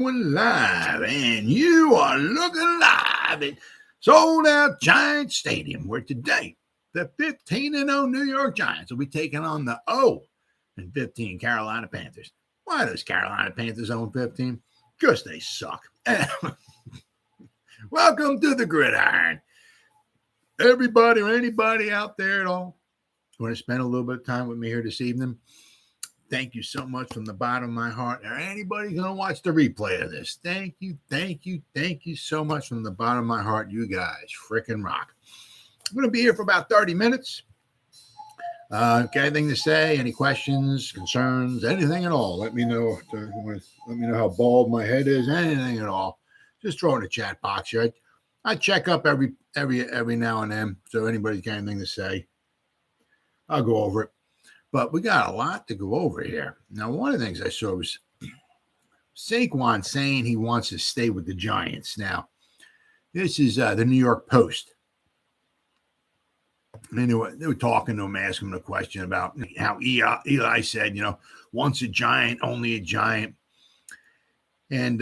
Live, and you are looking live at Sold Out Giants Stadium, where today the 15-0 New York Giants will be taking on the 0-15 Carolina Panthers. Why does Carolina Panthers own 15? Because they suck. Welcome to the Gridiron. Everybody or anybody out there at all who want to spend a little bit of time with me here this evening, thank you so much from the bottom of my heart. Or anybody going to watch the replay of this, thank you so much from the bottom of my heart. You guys freaking rock. I'm going to be here for about 30 minutes. Got anything to say? Any questions, concerns, anything at all? Let me know. Let me know how bald my head is. Anything at all? Just throw it in the chat box here. I check up every now and then. So anybody's got anything to say, I'll go over it. But we got a lot to go over here. Now, one of the things I saw was Saquon saying he wants to stay with the Giants. Now, this is the New York Post. And they were talking to him, asking him a question about how Eli said, once a Giant, only a Giant. And,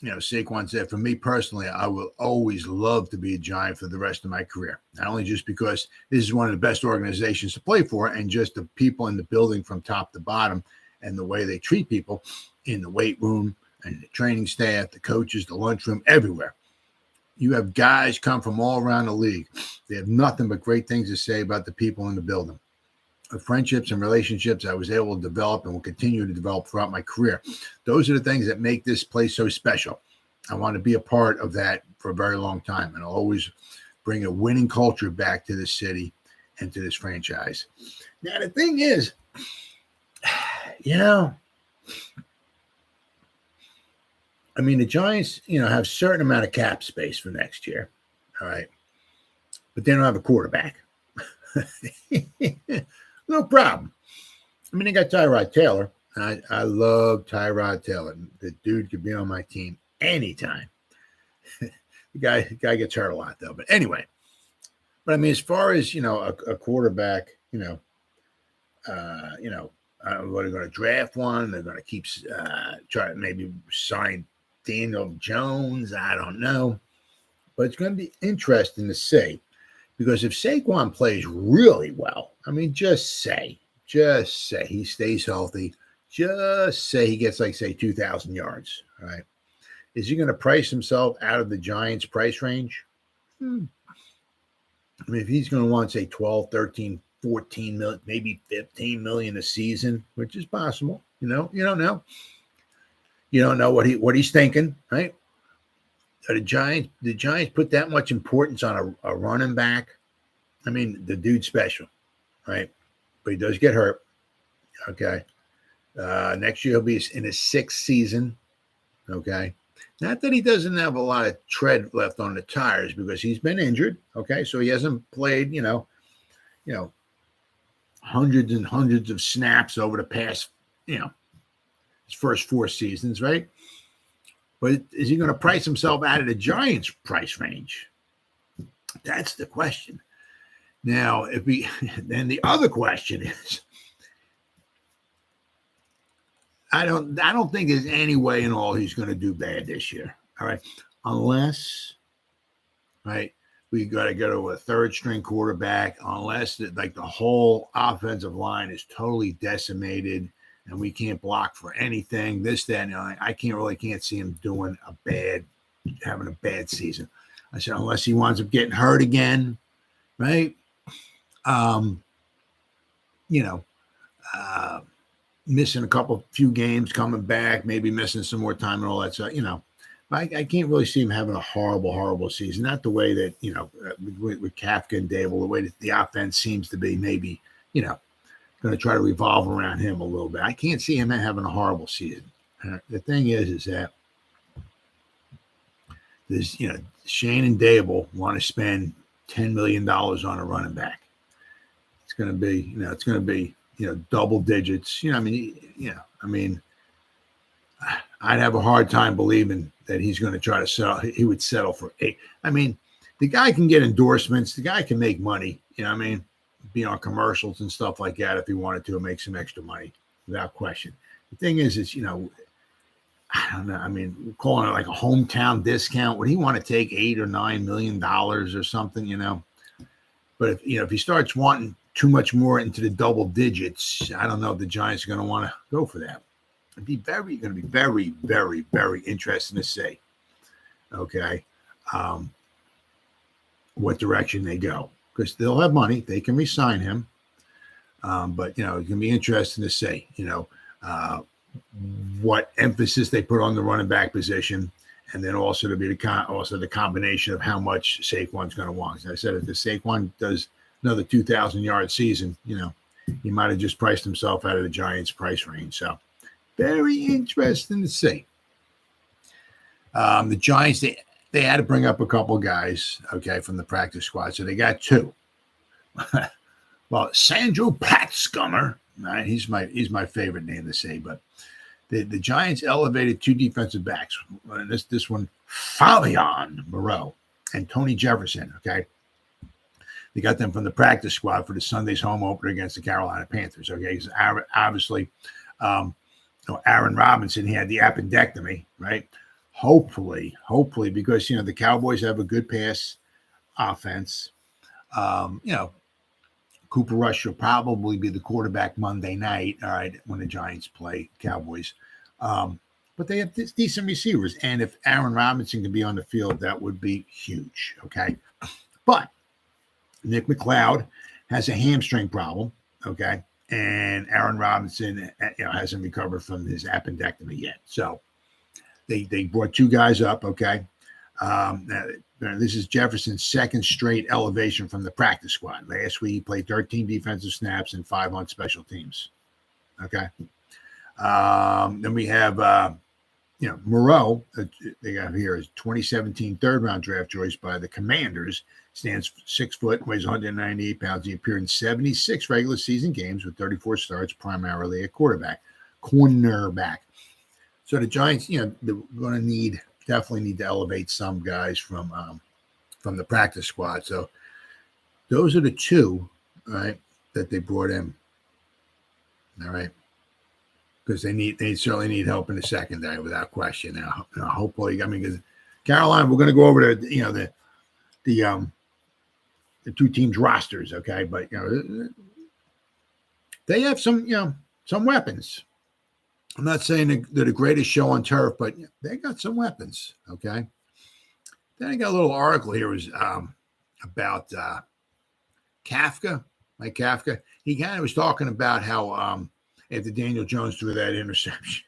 Saquon said, for me personally, I will always love to be a Giant for the rest of my career. Not only just because this is one of the best organizations to play for, and just the people in the building from top to bottom and the way they treat people in the weight room and the training staff, the coaches, the lunchroom, everywhere. You have guys come from all around the league. They have nothing but great things to say about the people in the building. The friendships and relationships I was able to develop and will continue to develop throughout my career. Those are the things that make this place so special. I want to be a part of that for a very long time, and I'll always bring a winning culture back to this city and to this franchise. Now, the thing is, the Giants, have a certain amount of cap space for next year, all right? But they don't have a quarterback. No problem. They got Tyrod Taylor. I love Tyrod Taylor. The dude could be on my team anytime. The guy gets hurt a lot, though. But anyway, as far as, a quarterback, what are they going to draft one? They're going to keep try to maybe sign Daniel Jones. I don't know. But it's going to be interesting to see. Because if Saquon plays really well, just say he stays healthy, just say he gets 2,000 yards, all right? Is he going to price himself out of the Giants' price range? If he's going to want, say, 12, 13, 14 million, maybe 15 million a season, which is possible, you don't know. You don't know what he's thinking, right? The Giants put that much importance on a running back. The dude's special, right? But he does get hurt. Okay. Next year he'll be in his 6th season. Okay. Not that he doesn't have a lot of tread left on the tires, because he's been injured. Okay. So he hasn't played, hundreds and hundreds of snaps over the past, his first 4 seasons, right? But is he going to price himself out of the Giants' price range? That's the question. Now, then the other question is, I don't think there's any way in all he's going to do bad this year. All right, unless, right, we got to go to a 3rd-string quarterback. Unless the whole offensive line is totally decimated and we can't block for anything, this, that, and I can't see him having a bad season. I said, unless he winds up getting hurt again, right? Missing a few games, coming back, maybe missing some more time and all that stuff, I can't really see him having a horrible season. Not the way that, with Kafka and Dable, the way that the offense seems to be maybe, going to try to revolve around him a little bit. I can't see him having a horrible season. The thing is that there's, Shane and Dable want to spend $10 million on a running back. It's going to be, double digits. I'd have a hard time believing that he's going to try to sell. He would settle for 8. The guy can get endorsements. The guy can make money. Be on commercials and stuff like that if he wanted to, make some extra money without question. The thing is, don't know. I mean, calling it like a hometown discount. Would he want to take $8 or $9 million or something? But if he starts wanting too much more into the double digits, I don't know if the Giants are going to want to go for that. It'd be going to be very, very, very interesting to see. Okay, what direction they go, because they'll have money, they can re-sign him. But it's going to be interesting to see. What emphasis they put on the running back position, and then also to be the combination of how much Saquon's going to want. As I said, if the Saquon does another 2,000-yard season, he might have just priced himself out of the Giants' price range. So very interesting to see. The Giants, they had to bring up a couple guys, okay, from the practice squad. So they got two. Well, Sandro Patscummer, right? He's my favorite name to say, but the Giants elevated two defensive backs. This one, Fabian Moreau and Tony Jefferson, okay? They got them from the practice squad for the Sunday's home opener against the Carolina Panthers, okay? Because obviously, Aaron Robinson, he had the appendectomy, right? Hopefully, because, the Cowboys have a good pass offense. Cooper Rush will probably be the quarterback Monday night, all right, when the Giants play Cowboys. But they have decent receivers. And if Aaron Robinson can be on the field, that would be huge, okay? But Nick McLeod has a hamstring problem, okay? And Aaron Robinson, hasn't recovered from his appendectomy yet. So they brought two guys up, okay? This is Jefferson's second straight elevation from the practice squad. Last week, he played 13 defensive snaps and 5 on special teams. Okay. Then we have, Moreau. They got here is 2017 third-round draft choice by the Commanders. Stands 6 foot, weighs 198 pounds. He appeared in 76 regular season games with 34 starts, primarily at cornerback. So the Giants, they're going to definitely need to elevate some guys from the practice squad. So those are the two, right, that they brought in. All right, because they certainly need help in the secondary without question. Now, hopefully, because Carolina, we're going to go over the two teams' rosters, okay, but they have some weapons. I'm not saying they're the greatest show on turf, but they got some weapons, okay? Then I got a little article here was about Kafka, Mike Kafka. He kind of was talking about how after Daniel Jones threw that interception,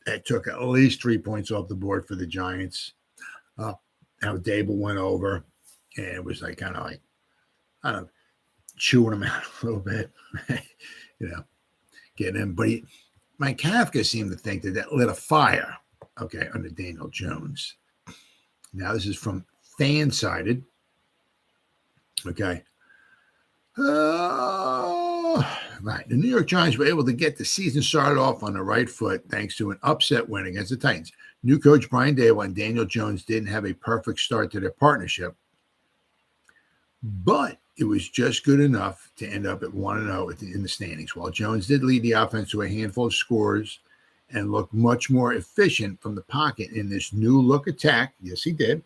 that took at least 3 points off the board for the Giants. How Dable went over, and it was like kind of like, I don't know, chewing him out a little bit, getting him. But Mike Kafka seemed to think that lit a fire, okay, under Daniel Jones. Now, this is from Fansided, okay. Right. The New York Giants were able to get the season started off on the right foot thanks to an upset win against the Titans. New coach Brian Daboll and Daniel Jones didn't have a perfect start to their partnership, but it was just good enough to end up at 1-0 in the standings. While Jones did lead the offense to a handful of scores and looked much more efficient from the pocket in this new-look attack, yes, he did,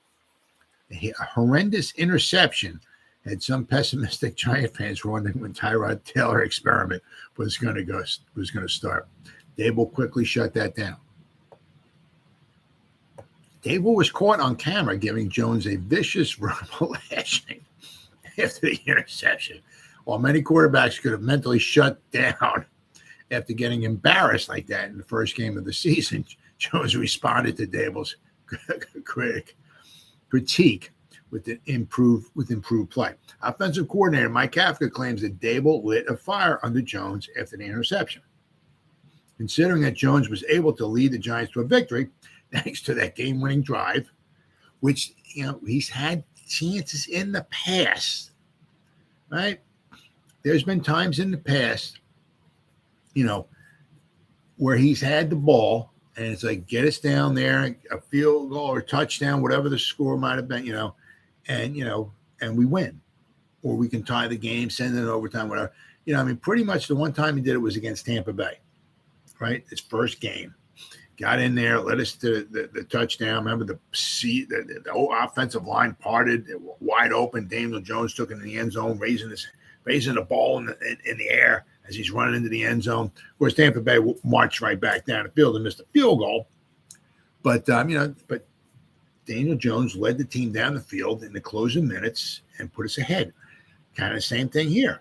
a horrendous interception had some pessimistic Giant fans wondering when Tyrod Taylor experiment was going to start. Dable quickly shut that down. Dable was caught on camera giving Jones a vicious verbal lashing after the interception. While many quarterbacks could have mentally shut down after getting embarrassed like that in the first game of the season, Jones responded to Dable's critique with improved play. Offensive coordinator Mike Kafka claims that Dable lit a fire under Jones after the interception. Considering that Jones was able to lead the Giants to a victory thanks to that game-winning drive, which he's had chances in the past, right? There's been times in the past, where he's had the ball and it's like, get us down there, a field goal or touchdown, whatever the score might have been, and we win, or we can tie the game, send it in overtime, whatever. Pretty much the one time he did it was against Tampa Bay, right? His first game. got in there, led us to the touchdown. Remember the whole offensive line parted, wide open. Daniel Jones took it in the end zone, raising the ball in the air as he's running into the end zone. Of course, Tampa Bay marched right back down the field and missed a field goal. But but Daniel Jones led the team down the field in the closing minutes and put us ahead. Kind of the same thing here.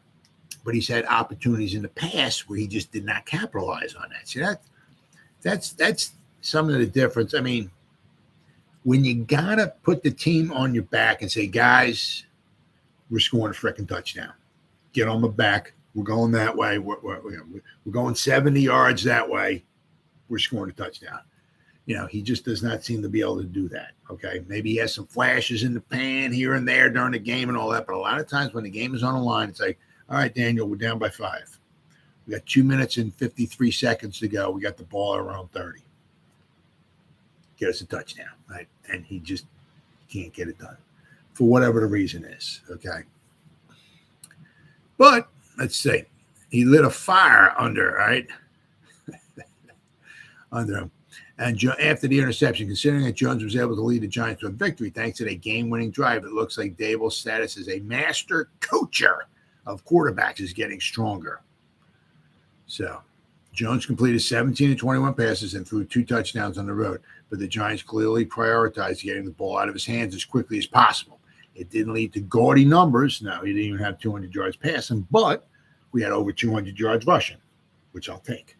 But he's had opportunities in the past where he just did not capitalize on that. See, that's some of the difference. I mean, when you got to put the team on your back and say, guys, we're scoring a freaking touchdown. Get on my back. We're going that way. We're going 70 yards that way. We're scoring a touchdown. He just does not seem to be able to do that. Okay. Maybe he has some flashes in the pan here and there during the game and all that. But a lot of times when the game is on the line, it's like, all right, Daniel, we're down by 5. We got 2 minutes and 53 seconds to go. We got the ball around 30. Get us a touchdown, right? And he just can't get it done for whatever the reason is. Okay. But let's see. He lit a fire under him. And after the interception, considering that Jones was able to lead the Giants to a victory thanks to a game-winning drive, it looks like Dable's status as a master coacher of quarterbacks is getting stronger. So Jones completed 17 of 21 passes and threw 2 touchdowns on the road, but the Giants clearly prioritized getting the ball out of his hands as quickly as possible. It didn't lead to gaudy numbers. No, he didn't even have 200 yards passing, but we had over 200 yards rushing, which I'll take.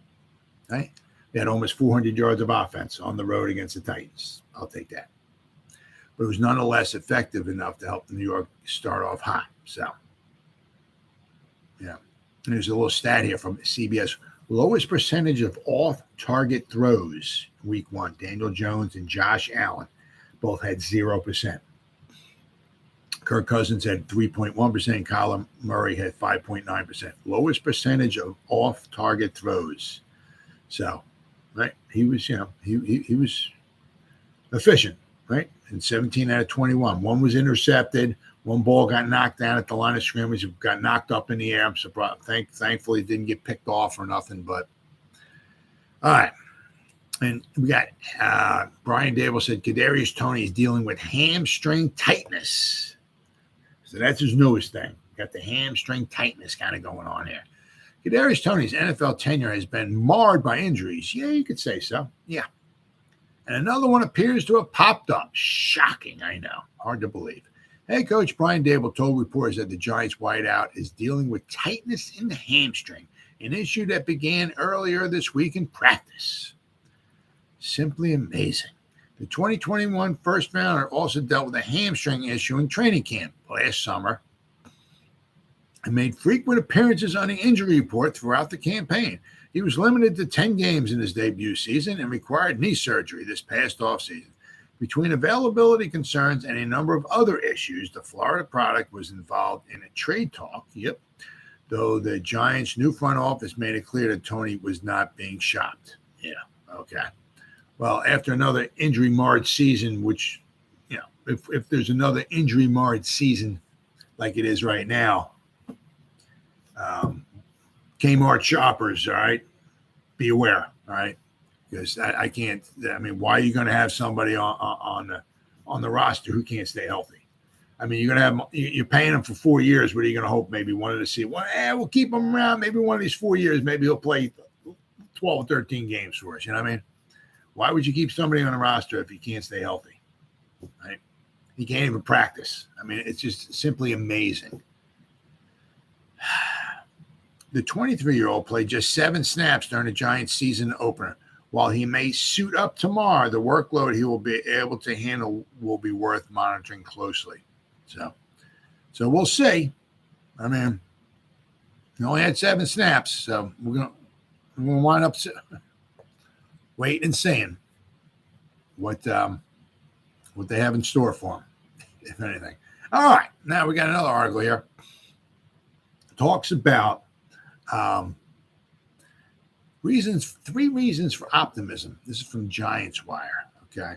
Right? We had almost 400 yards of offense on the road against the Titans. I'll take that. But it was nonetheless effective enough to help New York start off hot. So, yeah. And there's a little stat here from CBS. Lowest percentage of off-target throws week 1. Daniel Jones and Josh Allen both had 0%. Kirk Cousins had 3.1%. Kyler Murray had 5.9%. Lowest percentage of off-target throws. So, right, he was, he was efficient, right? And 17 out of 21. One was intercepted. One ball got knocked down at the line of scrimmage. It got knocked up in the air. I'm surprised. Thankfully, it didn't get picked off or nothing. But all right, and we got Brian Dable said Kadarius Toney is dealing with hamstring tightness. So that's his newest thing. Got the hamstring tightness kind of going on here. Kadarius Toney's NFL tenure has been marred by injuries. Yeah, you could say so. Yeah. And another one appears to have popped up. Shocking, I know. Hard to believe. Head coach Brian Dable told reporters that the Giants wideout is dealing with tightness in the hamstring, an issue that began earlier this week in practice. Simply amazing. The 2021 first rounder also dealt with a hamstring issue in training camp last summer and made frequent appearances on the injury report throughout the campaign. He was limited to 10 games in his debut season and required knee surgery this past offseason. Between availability concerns and a number of other issues, the Florida product was involved in a trade talk. Yep. Though the Giants' new front office made it clear that Toney was not being shopped. Yeah. Okay. Well, after another injury-marred season, which, if there's another injury-marred season like it is right now, Kmart shoppers, all right, be aware, all right, because I can't. I mean, why are you going to have somebody on the roster who can't stay healthy? I mean, you're paying him for 4 years. What are you going to hope? Maybe one of the see. Well, we'll keep him around. Maybe one of these 4 years, maybe he'll play 12 or 13 games for us. You know what I mean? Why would you keep somebody on the roster if he can't stay healthy? Right? He can't even practice. I mean, it's just simply amazing. The 23-year-old played just 7 snaps during the Giants season opener. While he may suit up tomorrow, the workload he will be able to handle will be worth monitoring closely. So we'll see. I mean, he only had 7 snaps, so we're gonna wind up waiting and seeing what they have in store for him, if anything. All right, now we got another article here. Talks about 3 reasons for optimism. This is from Giants Wire. Okay.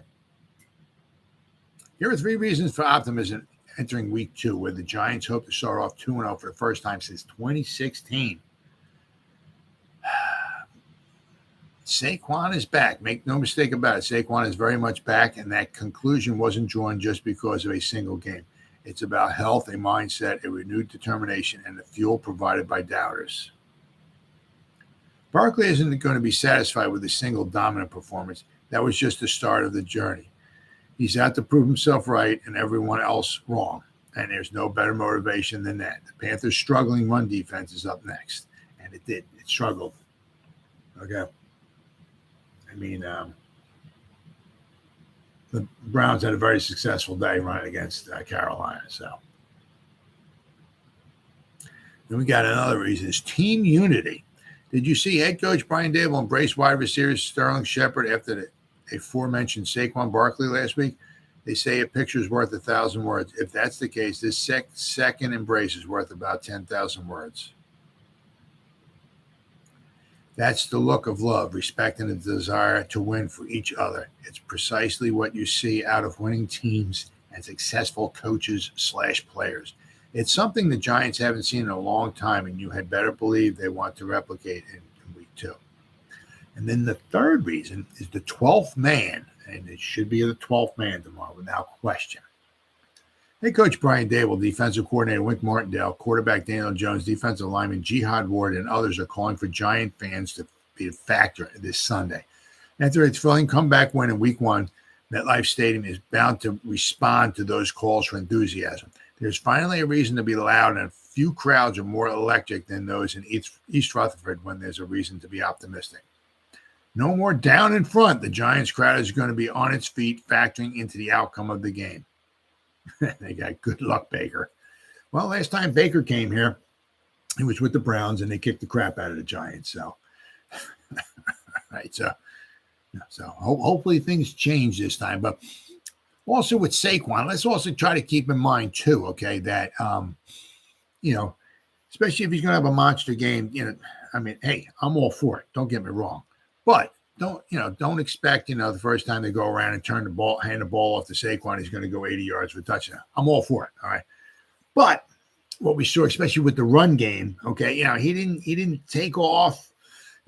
Here are 3 reasons for optimism entering week 2, where the Giants hope to start off 2-0 for the first time since 2016. Saquon is back. Make no mistake about it. Saquon is very much back, and that conclusion wasn't drawn just because of a single game. It's about health, a mindset, a renewed determination, and the fuel provided by doubters. Barkley isn't going to be satisfied with a single dominant performance. That was just the start of the journey. He's out to prove himself right and everyone else wrong. And there's no better motivation than that. The Panthers' struggling run defense is up next. And it did. It struggled. Okay. I mean, the Browns had a very successful day running against Carolina. So then we got another reason. It's team unity. Did you see head coach Brian Daboll embrace wide receivers Sterling Shepard after the aforementioned Saquon Barkley last week? They say a picture's worth 1,000 words. If that's the case, this second embrace is worth about 10,000 words. That's the look of love, respect, and the desire to win for each other. It's precisely what you see out of winning teams and successful coaches / players. It's something the Giants haven't seen in a long time, and you had better believe they want to replicate in week 2. And then the third reason is the 12th man, and it should be the 12th man tomorrow without question. Head coach Brian Daboll, defensive coordinator Wink Martindale, quarterback Daniel Jones, defensive lineman Jihad Ward, and others are calling for Giant fans to be a factor this Sunday. After its thrilling comeback win in week 1, MetLife Stadium is bound to respond to those calls for enthusiasm. There's finally a reason to be loud, and few crowds are more electric than those in East Rutherford when there's a reason to be optimistic. No more down in front. The Giants crowd is going to be on its feet, factoring into the outcome of the game. They got good luck, Baker. Well, last time Baker came here, he was with the Browns, and they kicked the crap out of the Giants. So, right. So hopefully things change this time. But also with Saquon, let's also try to keep in mind too, okay, that especially if he's going to have a monster game, I mean, hey, I'm all for it. Don't get me wrong, but don't expect, the first time they go around and hand the ball off to Saquon, he's going to go 80 yards for a touchdown. I'm all for it. All right. But what we saw, especially with the run game, okay, he didn't take off,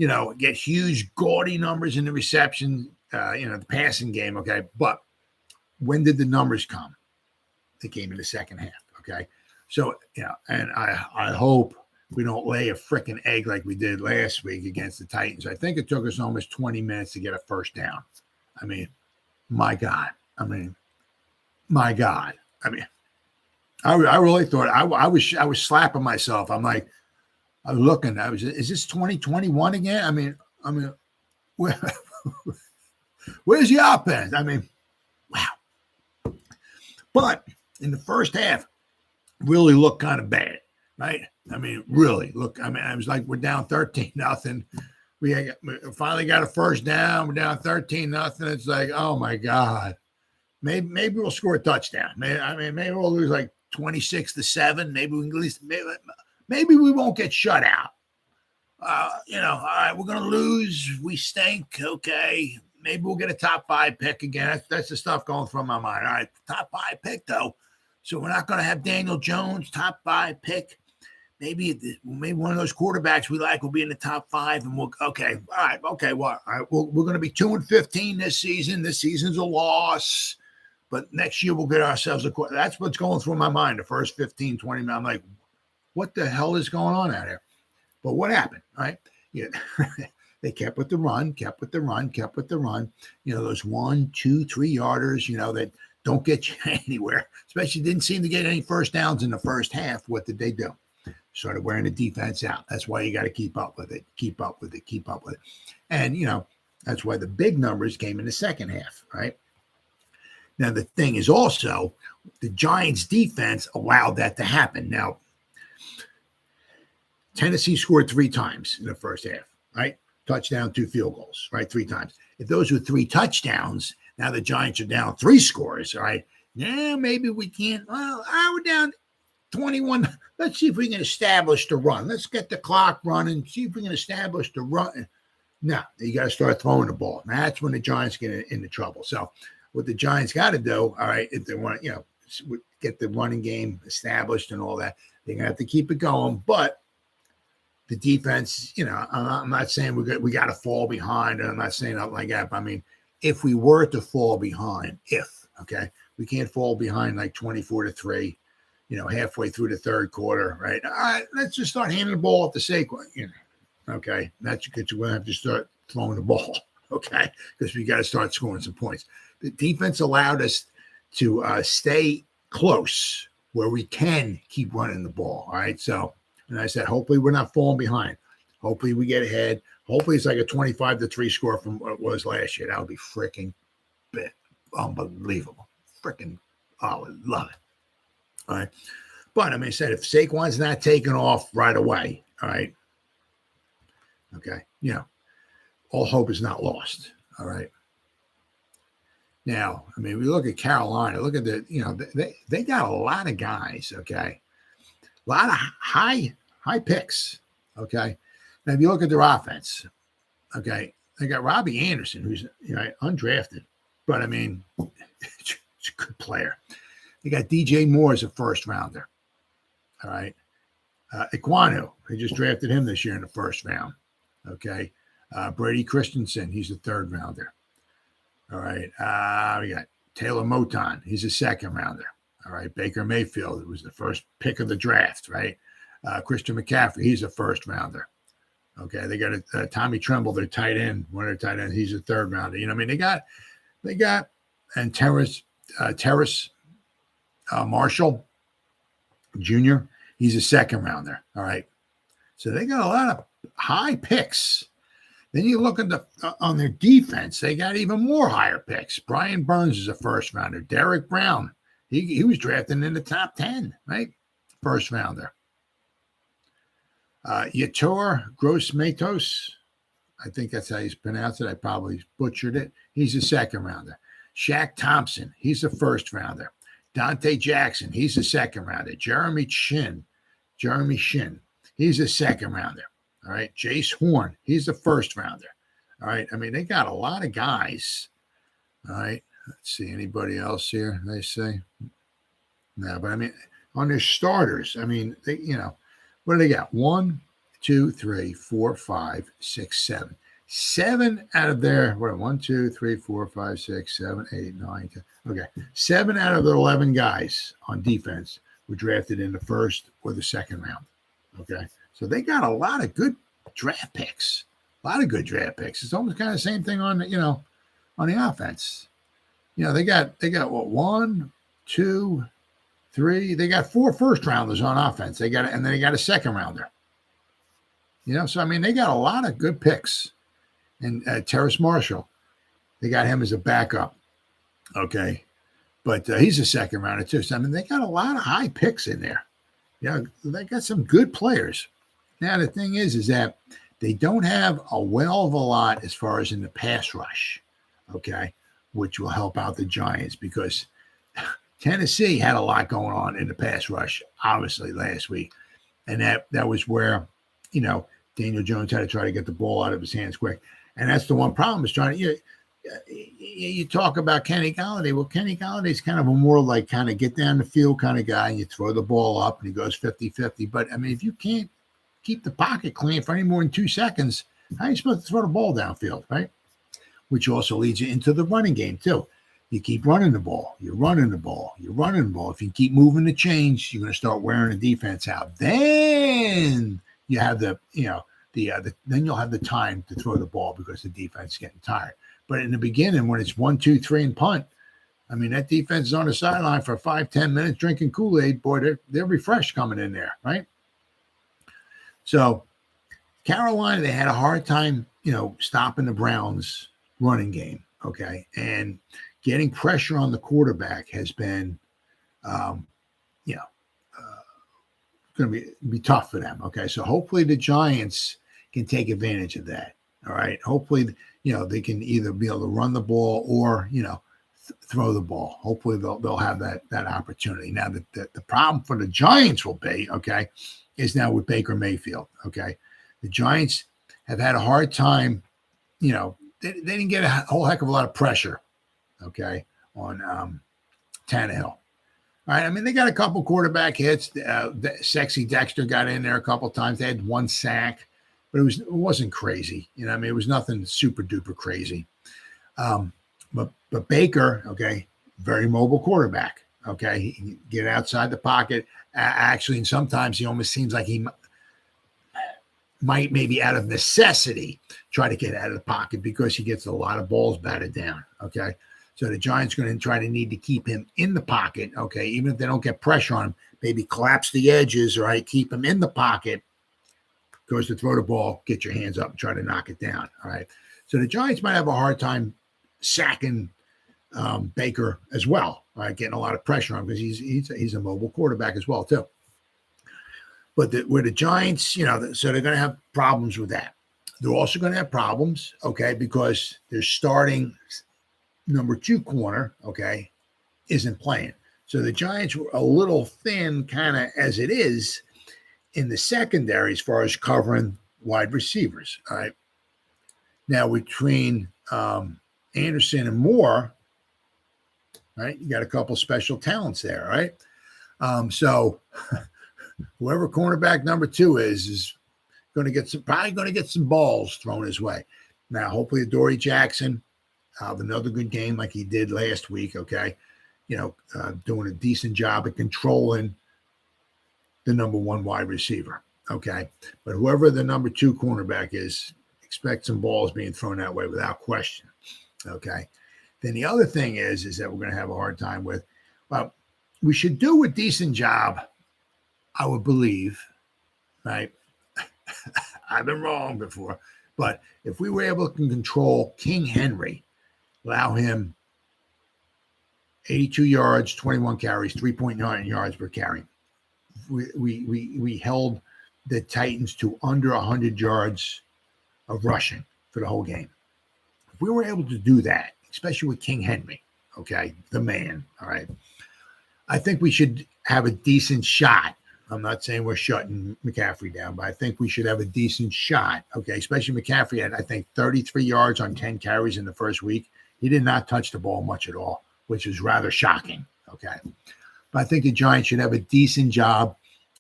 get huge gaudy numbers in the reception, the passing game. Okay. But when did the numbers come? They came in the second half. Okay. So, and I hope we don't lay a freaking egg like we did last week against the Titans. I think it took us almost 20 minutes to get a first down. I mean, my God. I really thought I was slapping myself. I'm like, I was looking. Is this 2021 again? I mean, where's the offense? I mean, wow. But in the first half, really looked kind of bad. Right? I mean, really, look, I was like, we're down 13-0. We finally got a first down. We're down 13-0. It's like, oh my God. Maybe we'll score a touchdown. Maybe we'll lose like 26-7. Maybe we can at least, maybe we won't get shut out. All right, we're going to lose. We stink. Okay. Maybe we'll get a top 5 pick again. That's the stuff going through my mind. All right, top 5 pick though. So we're not going to have Daniel Jones, top 5 pick. Maybe one of those quarterbacks we like will be in the top 5, and we're going to be 2-15 this season. This season's a loss, but next year we'll get ourselves a quarterback. That's what's going through my mind. The first 15, 20 minutes, I'm like, what the hell is going on out here? But what happened? Right? Yeah, they kept with the run. Those 1, 2, 3 yarders. That don't get you anywhere. Especially didn't seem to get any first downs in the first half. What did they do? Started wearing the defense out. That's why you got to keep up with it. And, that's why the big numbers came in the second half, right? Now, the thing is also the Giants defense allowed that to happen. Now, Tennessee scored 3 times in the first half, right? Touchdown, 2 field goals, right? 3 times. If those were 3 touchdowns, now the Giants are down 3 scores, all right? Yeah, maybe we can't. Well, we're down 21. Let's see if we can establish the run. Let's get the clock running, see if we can establish the run. No, you got to start throwing the ball. That's when the Giants get into trouble. So what the Giants got to do, all right, if they want to, get the running game established and all that, they're going to have to keep it going. But the defense, I'm not saying we got to fall behind, and I'm not saying nothing like that. But I mean, if we were to fall behind, we can't fall behind like 24-3, halfway through the third quarter, right? All right, let's just start handing the ball off to Saquon, okay? That's because we're going to have to start throwing the ball, okay? Because we got to start scoring some points. The defense allowed us to stay close where we can keep running the ball, all right? So, and I said, hopefully we're not falling behind. Hopefully we get ahead. Hopefully it's like a 25-3 score from what it was last year. That would be freaking unbelievable. Freaking, I would love it. All right. But I mean, I said, if Saquon's not taking off right away, all right, okay, all hope is not lost. All right. Now, I mean, we look at Carolina, look at they got a lot of guys, okay, a lot of high picks, okay. Now, if you look at their offense, okay, they got Robbie Anderson, who's undrafted, but I mean, it's a good player. They got DJ Moore as a first rounder. All right. Ekwonu, they just drafted him this year in the first round. Okay. Brady Christensen, he's a third rounder. All right. We got Taylor Moton, he's a second rounder. All right. Baker Mayfield, it was the first pick of the draft, right? Christian McCaffrey, he's a first rounder. Okay. They got Tommy Tremble, their tight end, one of their tight ends, he's a third rounder. I mean, they got, and Terrace Marshall Jr., he's a second rounder. All right. So they got a lot of high picks. Then you look at on their defense, they got even more higher picks. Brian Burns is a first rounder. Derek Brown, he was drafted in the top 10, right? First rounder. Yetur Gross-Matos, I think that's how you pronounce it. I probably butchered it. He's a second rounder. Shaq Thompson, he's a first rounder. Dante Jackson, he's a second rounder. Jeremy Shin, he's a second rounder. All right. Jace Horn, he's a first rounder. All right. I mean, they got a lot of guys. All right. Let's see. Anybody else here, they say? No, but I mean, on their starters, I mean, they, what do they got? 1, 2, 3, 4, 5, 6, 7. 7 out of their, 1, 2, 3, 4, 5, 6, 7, 8, 9, 10. Okay. 7 out of their 11 guys on defense were drafted in the first or the second round. Okay. So they got a lot of good draft picks. It's almost kind of the same thing on the offense. They got what, 1, 2, 3. They got 4 first rounders on offense. And then they got a second rounder. So I mean, they got a lot of good picks. And Terrace Marshall, they got him as a backup. Okay. But he's a second rounder too. So I mean, they got a lot of high picks in there. They got some good players. Now, the thing is that they don't have a well of a lot as far as in the pass rush, okay, which will help out the Giants because Tennessee had a lot going on in the pass rush, obviously, last week. And that was where, Daniel Jones had to try to get the ball out of his hands quick. And that's the one problem is trying to, you talk about Kenny Golladay. Well, Kenny Galladay's kind of a more like kind of get down the field kind of guy, and you throw the ball up and he goes 50-50. But, I mean, if you can't keep the pocket clean for any more than 2 seconds, how are you supposed to throw the ball downfield, right? Which also leads you into the running game, too. You keep running the ball. You're running the ball. If you keep moving the chains, you're going to start wearing the defense out. Then you have then you'll have the time to throw the ball because the defense is getting tired. But in the beginning, when it's 1, 2, 3 and punt, I mean, that defense is on the sideline for 5-10 minutes drinking Kool-Aid. Boy, they're refreshed coming in there, right? So Carolina, they had a hard time, stopping the Browns running game. Okay. And getting pressure on the quarterback has been, going to be tough for them. Okay. So hopefully the Giants can take advantage of that. All right. Hopefully, they can either be able to run the ball or, throw the ball. Hopefully they'll have that opportunity. Now the problem for the Giants will be, okay, is now with Baker Mayfield. Okay. The Giants have had a hard time, they didn't get a whole heck of a lot of pressure, okay, on Tannehill. All right. I mean, they got a couple quarterback hits. Sexy Dexter got in there a couple times. They had one sack, but it wasn't crazy. I mean, it was nothing super duper crazy. But Baker, okay, very mobile quarterback. Okay, he can get outside the pocket. Actually, and sometimes he almost seems like he might maybe out of necessity try to get out of the pocket because he gets a lot of balls batted down. Okay. So the Giants are going to need to keep him in the pocket, okay, even if they don't get pressure on him, maybe collapse the edges, right, keep him in the pocket, goes to throw the ball, get your hands up and try to knock it down, all right? So the Giants might have a hard time sacking Baker as well, all right, getting a lot of pressure on him because he's a mobile quarterback as well, too. But with the Giants, so they're going to have problems with that. They're also going to have problems, okay, because they're starting – number 2 corner, okay, isn't playing. So the Giants were a little thin kind of as it is in the secondary as far as covering wide receivers, all right? Now, between Anderson and Moore, right, you got a couple special talents there, right? So whoever cornerback number 2 is going to get probably going to get some balls thrown his way. Now, hopefully Adoree Jackson have another good game like he did last week, okay? Doing a decent job at controlling the number 1 wide receiver, okay? But whoever the number 2 cornerback is, expect some balls being thrown that way without question, okay? Then the other thing is that we're going to have a hard time with, well, we should do a decent job, I would believe, right? I've been wrong before, but if we were able to control King Henry, allow him 82 yards, 21 carries, 3.9 yards per carry. We held the Titans to under 100 yards of rushing for the whole game. If we were able to do that, especially with King Henry, okay, the man, all right, I think we should have a decent shot. I'm not saying we're shutting McCaffrey down, but I think we should have a decent shot, okay, especially McCaffrey had, I think, 33 yards on 10 carries in the first week. He did not touch the ball much at all, which is rather shocking, okay? But I think the Giants should have a decent job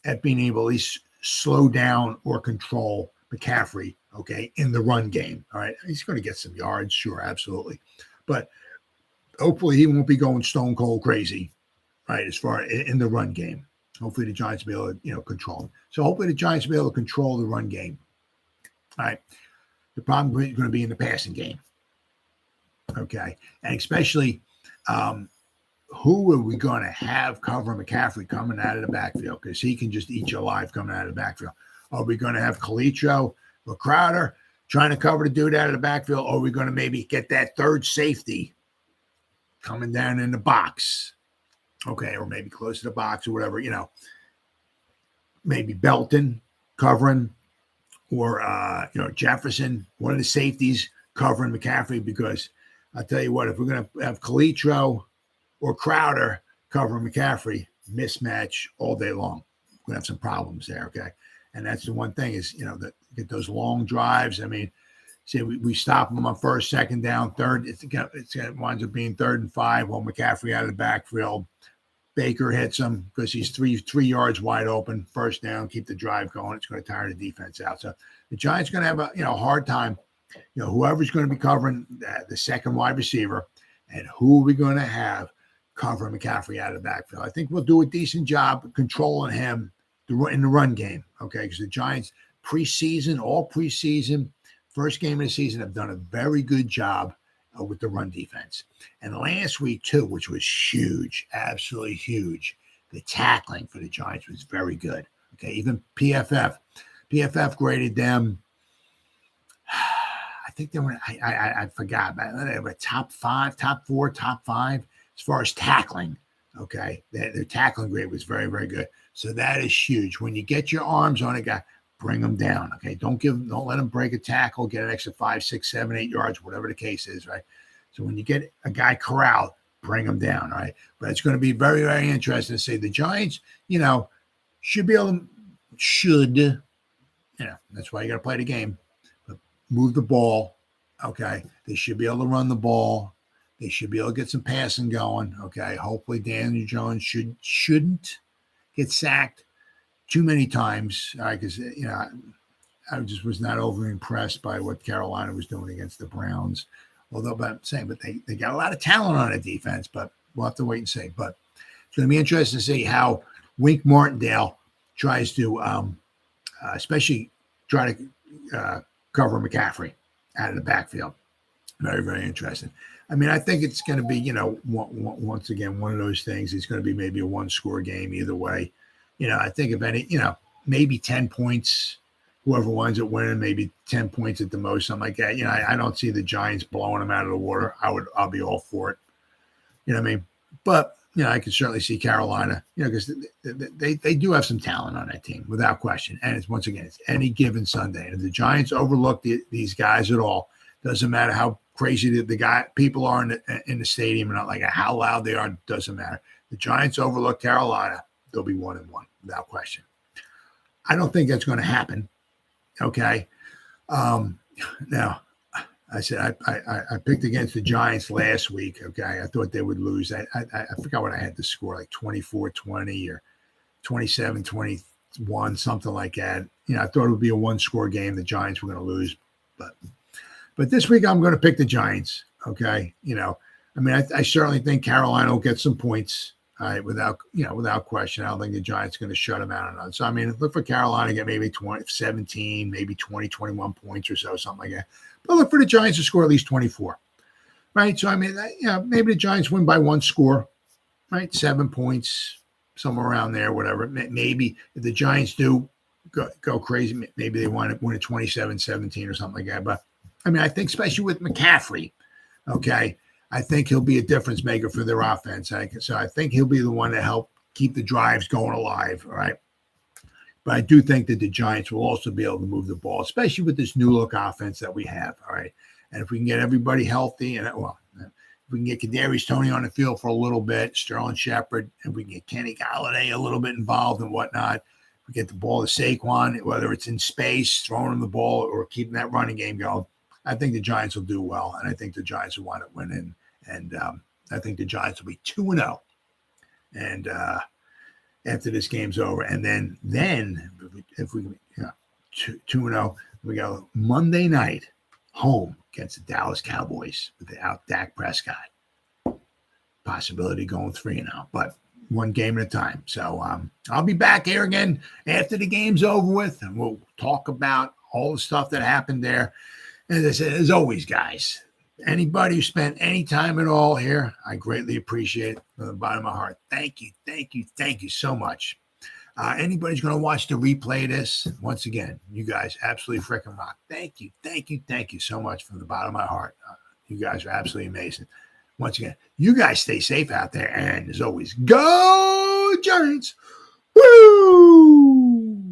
at being able to at least slow down or control McCaffrey, okay, in the run game, all right? He's going to get some yards, sure, absolutely. But hopefully he won't be going stone cold crazy, right, as far in the run game. Hopefully the Giants will be able to, control him. So hopefully the Giants will be able to control the run game, all right? The problem is going to be in the passing game. Okay, and especially who are we going to have cover McCaffrey coming out of the backfield? Because he can just eat you alive coming out of the backfield. Are we going to have Calitro or Crowder trying to cover the dude out of the backfield? Or are we going to maybe get that third safety coming down in the box? Okay, or maybe close to the box or whatever, maybe Belton covering or, Jefferson, one of the safeties covering McCaffrey because I'll tell you what, if we're going to have Calitro or Crowder covering McCaffrey, mismatch all day long. We're going to have some problems there, okay? And that's the one thing is, get those long drives. I mean, see, we stop them on first, second down, third. It winds up being 3rd and 5 while McCaffrey out of the backfield. Baker hits him because he's three yards wide open. First down, keep the drive going. It's going to tire the defense out. So the Giants are going to have a hard time. Whoever's going to be covering the second wide receiver and who are we going to have covering McCaffrey out of the backfield. I think we'll do a decent job controlling him in the run game, okay? Because the Giants all preseason, first game of the season, have done a very good job with the run defense. And last week, too, which was huge, absolutely huge, the tackling for the Giants was very good, okay? Even PFF graded them, I think they were, I forgot, but they were top 4, top 5 as far as tackling. Okay. Their tackling grade was very, very good. So that is huge. When you get your arms on a guy, bring them down. Okay. Don't let them break a tackle, get an extra 5, 6, 7, 8 yards, whatever the case is. Right. So when you get a guy corralled, bring them down. Right. But it's going to be very, very interesting to see the Giants, should be able to, that's why you got to play the game. Move the ball, okay? They should be able to run the ball. They should be able to get some passing going. Okay. Hopefully Daniel Jones shouldn't get sacked too many times. Because, I just was not overly impressed by what Carolina was doing against the Browns. Although, but I'm saying, they got a lot of talent on the defense, but we'll have to wait and see. But it's going to be interesting to see how Wink Martindale tries to, especially try to cover McCaffrey out of the backfield. Very, very interesting. I mean, I think it's going to be, once again, one of those things. It's going to be maybe a one-score game either way. I think if any, maybe 10 points. Whoever winds up winning, maybe 10 points at the most, something like that. I don't see the Giants blowing them out of the water. I'll be all for it. You know what I mean? But, I can certainly see Carolina, because they do have some talent on that team, without question. And it's any given Sunday. And if the Giants overlook these guys at all, doesn't matter how crazy people are in the stadium and not like how loud they are, doesn't matter. The Giants overlook Carolina, they'll be 1-1, without question. I don't think that's going to happen. Okay. Now, I said I picked against the Giants last week. Okay. I thought they would lose. I forgot what I had to score, like 24-20 or 27-21, something like that. I thought it would be a one-score game. The Giants were going to lose. But this week I'm going to pick the Giants. Okay. I certainly think Carolina will get some points. All right, without question. I don't think the Giants are going to shut them out or not. So, look for Carolina to get maybe 17, maybe 20, 21 points or so, something like that. But look for the Giants to score at least 24, right? So, maybe the Giants win by one score, right? 7 points, somewhere around there, whatever. Maybe if the Giants do go crazy, maybe they want to win at 27-17 or something like that. But, I think especially with McCaffrey, okay, I think he'll be a difference maker for their offense. So I think he'll be the one to help keep the drives going alive, all right? But I do think that the Giants will also be able to move the ball, especially with this new look offense that we have, all right? And if we can get everybody healthy, if we can get Kadarius Toney on the field for a little bit, Sterling Shepard, and we can get Kenny Golladay a little bit involved and whatnot, we get the ball to Saquon, whether it's in space, throwing him the ball, or keeping that running game going, I think the Giants will do well, and I think the Giants will wind up winning. And I think the Giants will be 2-0. And after this game's over, and then if we 2-0, we go Monday night home against the Dallas Cowboys without Dak Prescott. Possibility going 3-0, but one game at a time. So I'll be back here again after the game's over with, and we'll talk about all the stuff that happened there. As I said, as always, guys, anybody who spent any time at all here, I greatly appreciate it from the bottom of my heart. Thank you so much. Anybody's going to watch the replay of this, once again, you guys absolutely freaking rock. Thank you so much from the bottom of my heart. You guys are absolutely amazing. Once again, you guys stay safe out there, and as always, go Giants! Woo!